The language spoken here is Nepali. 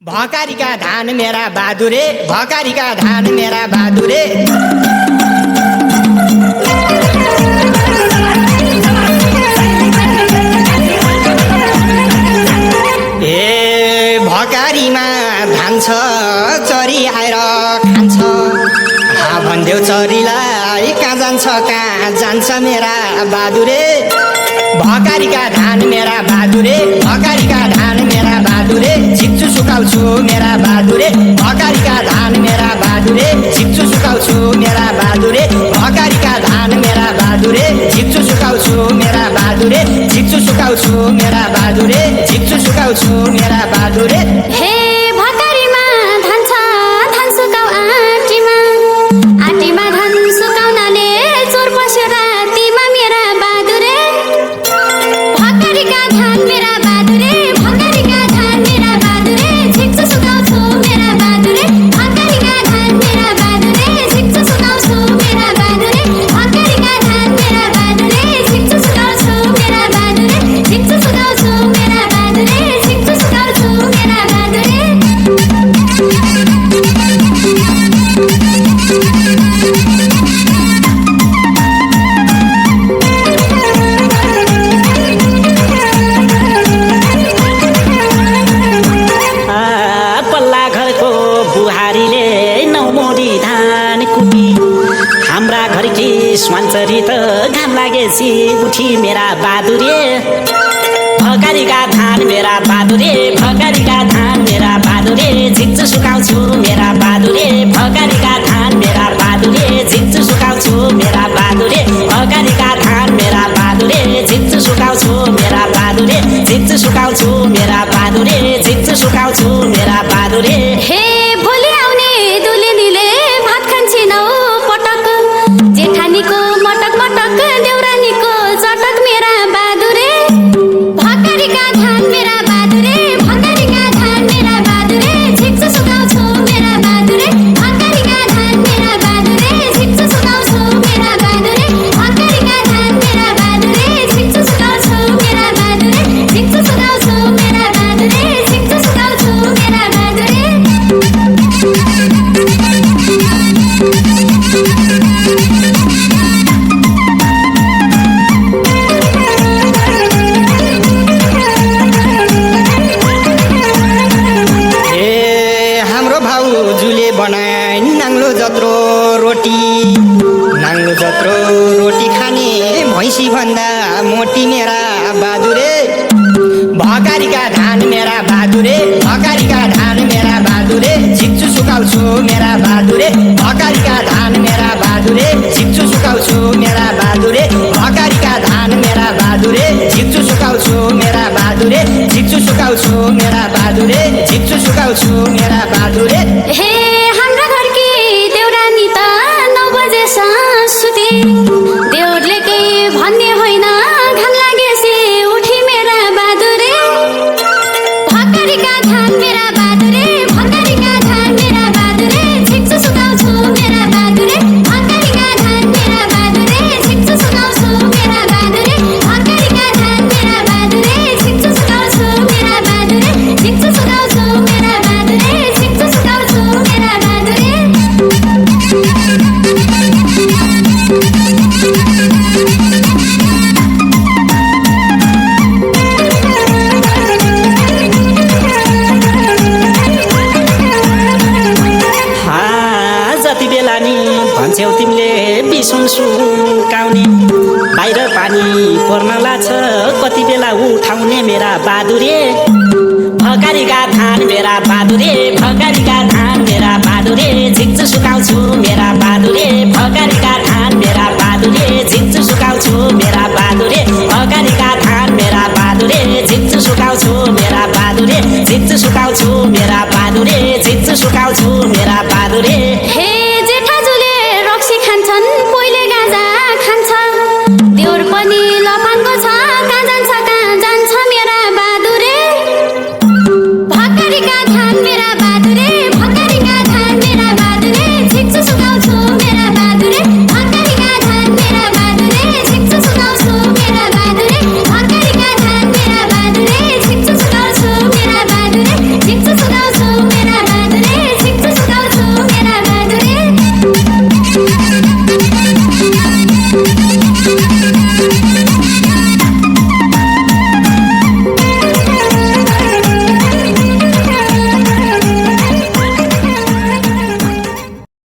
भकारीका धान मेरा बहादुरे, भकारीका धान मेरा बहादुरे। ए भकारीमा धान छ, चरी आएर खान्छ। भन्देऊ चरीलाई कहाँ जान्छ, कहाँ जान्छ मेरा बहादुरे। भकारीका धान मेरा बहादुरे, भकारीका धान मेरा बहादुरे। झिक्छु सुकाउँछु मेरा बहादुरे, भकारीका धान मेरा बहादुरे। झिक्छु सुकाउँछु मेरा बहादुरे, भकारीका धान मेरा बहादुरे। झिक्छु सुकाउँछु मेरा बहादुरे, झिक्छु सुकाउँछु मेरा बहादुरे। झिक्छु सुकाउँछु मेरा बहादुरे। हे भकारीमा धान छ, धान सुकाउ आँटीमा। आँटीमा धान सुकाउनाले चोर पस्यो रातिमा मेरा बहादुरे। भकारीका धान मेरा बहादुरे, भकारीका धान मेरा बहादुरे। झिक्छु सुकाउँछु मेरा बहादुरे, भकारीका धान मेरा बहादुरे। झिक्छु सुकाउँछु मेरा बहादुरे, भकारीका धान मेरा बहादुरे। झिक्छु सुकाउँछु मेरा बहादुरे, झिक्छु सुकाउँछु मेरा बहादुरे। झिक्छु सुकाउँछु मेरा बहादुरे। पल्ला घरको बुहारीले नौमोडी धान कुटी। हाम्रा घरकी स्वान्छरी त घाम लागेपछि उठी मेरा बहादुरे। भकारीका धान मेरा बहादुरे, भकारीका धान मेरा बहादुरे। झिक्छु सुकाउँछु मेरा बहादुरे, भकारीका धान मेरा बहादुरे। झिक्छु सुकाउँछु मेरा बहादुरे, भकारीका धान मेरा बहादुरे। झिक्छु सुकाउँछु मेरा बहादुरे, झिक्छु सुकाउँछु मेरा बहादुरे। झिक्छु सुकाउँछु मेरा बहादुरे। हे भोलि आउने दुलेनीले भात खान्छिनौ पटक। जेठानीको मटक मटक, देउरानीको चटक मेरा बहादुरे। भकारीका धान मेरा बहादुरे, भकारीका धान मेरा बहादुरे। झिक्छु सुकाउँछु मेरा बहादुरे, भकारीका धान मेरा बहादुरे। झिक्छु सुकाउँछु मेरा बहादुरे, भकारीका धान मेरा बहादुरे। झिक्छु सुकाउँछु मेरा बहादुरे, झिक्छु सुकाउँछु मेरा बहादुरे। झिक्छु सुकाउँछु मेरा बहादुरे। हाम्रो भाउजूले बनाए नाङ्लो जत्रो रोटी। नाङ्लो जत्रो रोटी खाने भैँसी भन्दा मोटी मेरा बहादुरे। भकारीका धान मेरा बहादुरे, भकारीका धान मेरा बहादुरे। झिक्छु सुकाउँछु मेरा बहादुरे, भकारीका धान मेरा बहादुरे। झिक्छु सुकाउँछु मेरा बहादुरे, भकारीका धान मेरा बहादुरे। झिक्छु सुकाउँछु मेरा बहादुरे, झिक्छु सुकाउँछु मेरा बहादुरे। झिक्छु सुकाउँछु मेरा बहादुरे। हे हाम्रा घरकी देउरानी त 9 बजेसम्म सुते। देउरले केही भन्ने होइन, घाम लागेपछि उठी मेरा बहादुरे। भकारीका धान मेरा बहादुरे, भकारीका धान मेरा बहादुरे। झिक्छु सुकाउँछु मेरा बहादुरे, भकारीका धान मेरा बहादुरे। झिक्छु सुकाउँछु मेरा बहादुरे, भकारीका धान मेरा बहादुरे। झिक्छु सुकाउँछु मेरा बहादुरे, झिक्छु सुकाउँछु मेरा बहादुरे। झिक्छु सुकाउँछु मेरा बहादुरे। जति बेला नि भन्छौ तिमीले बिसुन सुकाउने। बाहिर पानी पर्न लाग्छ कति बेला उठाउने मेरा बहादुरे। भकारीका धान मेरा बहादुरे,